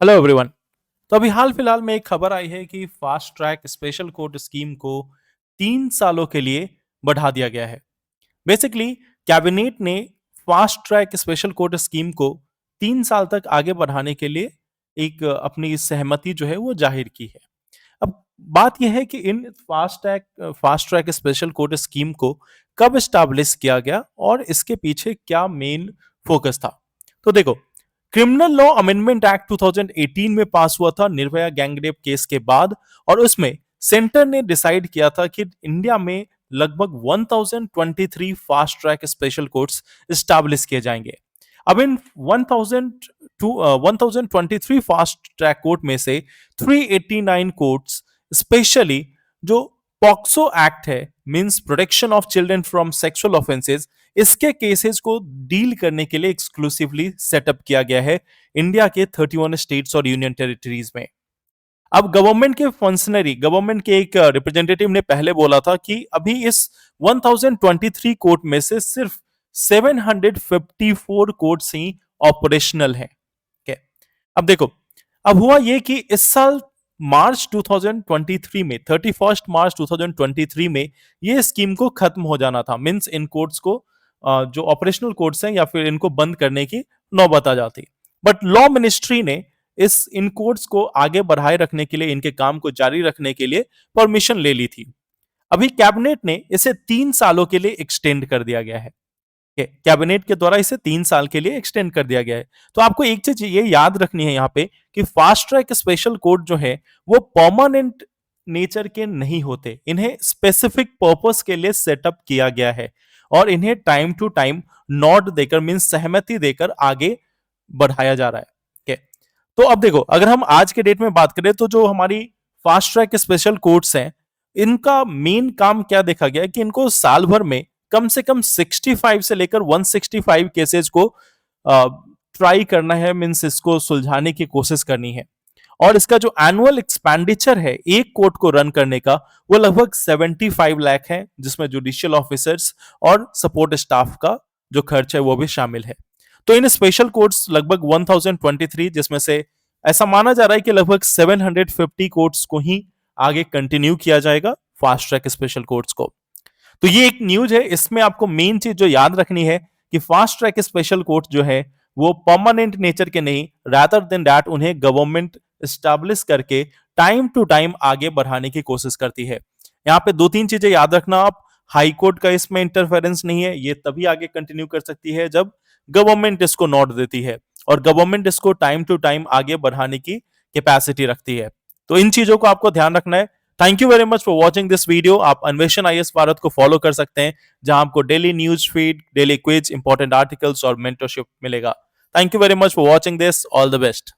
Hello everyone. तो अभी हाल फिलहाल में एक खबर आई है कि fast track special court scheme को 3 सालों के लिए बढ़ा दिया गया है। बेसिकली कैबिनेट ने fast track special court scheme को 3 साल तक आगे बढ़ाने के लिए एक अपनी सहमति जो है वो जाहिर की है। अब बात यह है कि in fast track special court scheme को कब स्टैब्लिश किया गया और इसके पीछे क्या मेन फोकस था। तो देखो, क्रिमिनल लॉ अमेंडमेंट एक्ट 2018 में पास हुआ था निर्भया गैंगरेप केस के बाद। और उसमें सेंटर ने डिसाइड किया था कि इंडिया में लगभग 1023 fast track special courts establish किए जाएंगे। अब इन 1023 फास्ट ट्रैक कोर्ट में से 389 कोर्ट्स स्पेशली जो पॉक्सो एक्ट है, means protection of children from sexual offences, इसके केसेस को डील करने के लिए एक्सक्लूसिवली सेटअप किया गया है इंडिया के 31 स्टेट्स और यूनियन टेरिटरीज में। अब गवर्नमेंट के एक रिप्रेजेंटेटिव ने पहले बोला था कि अभी इस 1023 कोर्ट में से सिर्फ 754 कोर्ट्स ही ऑपरेशनल हैं। अब देखो, अब हुआ ये कि इस साल मार्च 2023 में 31 मार्च 2023 में ये स्कीम को खत्म हो जाना था। मींस इन कोर्ट्स को जो ऑपरेशनल कोर्ट्स हैं या फिर इनको बंद करने की नौबत आ जाती। बट लॉ मिनिस्ट्री ने इस इन कोर्ट्स को आगे बढ़ाए रखने के लिए, इनके काम को जारी रखने के लिए परमिशन ले ली थी। अभी कैबिनेट ने इसे 3 सालों के लिए एक्सटेंड कर दिया गया है। कैबिनेट के द्वारा इसे 3 साल के लिए एक्सटेंड कर दिया गया है। तो आपको एक चीज ये याद रखनी है यहाँ पे कि फास्ट ट्रैक स्पेशल कोर्ट जो है वो परमानेंट नेचर के नहीं होते। इन्हें स्पेसिफिक पर्पस के लिए सेटअप किया गया है और इन्हें टाइम टू टाइम नॉट देकर, मीन सहमति देकर आगे बढ़ाया जा रहा है। तो अब देखो, अगर हम आज के डेट में बात करें तो जो हमारी फास्ट ट्रैक स्पेशल कोर्ट्स हैं, इनका मेन काम क्या देखा गया है कि इनको साल भर में कम से कम 65 से लेकर 165 केसेस को ट्राई करना है, मीन्स इसको सुलझाने की कोशिश करनी है। और इसका जो एनुअल एक्सपेंडिचर है एक कोर्ट को रन करने का, वो लगभग 75 लाख है, जिसमें जुडिशियल ऑफिसर्स और सपोर्ट स्टाफ का जो खर्च है वो भी शामिल है। तो इन स्पेशल कोर्ट्स लगभग 1023, जिसमें से ऐसा माना जा रहा है कि लगभग 750 कोर्ट्स को ही आगे कंटिन्यू किया जाएगा, फास्ट ट्रैक स्पेशल कोर्ट्स को। तो ये एक न्यूज है, इसमें आपको मेन चीज जो याद रखनी है कि फास्ट ट्रैक स्पेशल कोर्ट जो है वो परमानेंट नेचर के नहीं, रादर देन दैट उन्हें गवर्नमेंट स्टैब्लिश करके टाइम टू टाइम आगे बढ़ाने की कोशिश करती है। यहाँ पे दो तीन चीजें याद रखना आप। हाई कोर्ट का इसमें इंटरफेरेंस नहीं है, ये तभी आगे कंटिन्यू कर सकती है जब गवर्नमेंट इसको नोट देती है और गवर्नमेंट इसको टाइम टू टाइम आगे बढ़ाने की कैपेसिटी रखती है। तो इन चीजों को आपको ध्यान रखना है। Thank you very much for watching this video. आप अन्वेषण आईएएस भारत को फॉलो कर सकते हैं, जहां आपको daily news feed, daily quiz, important articles और मेंटरशिप मिलेगा। Thank you very much for watching this. All the best.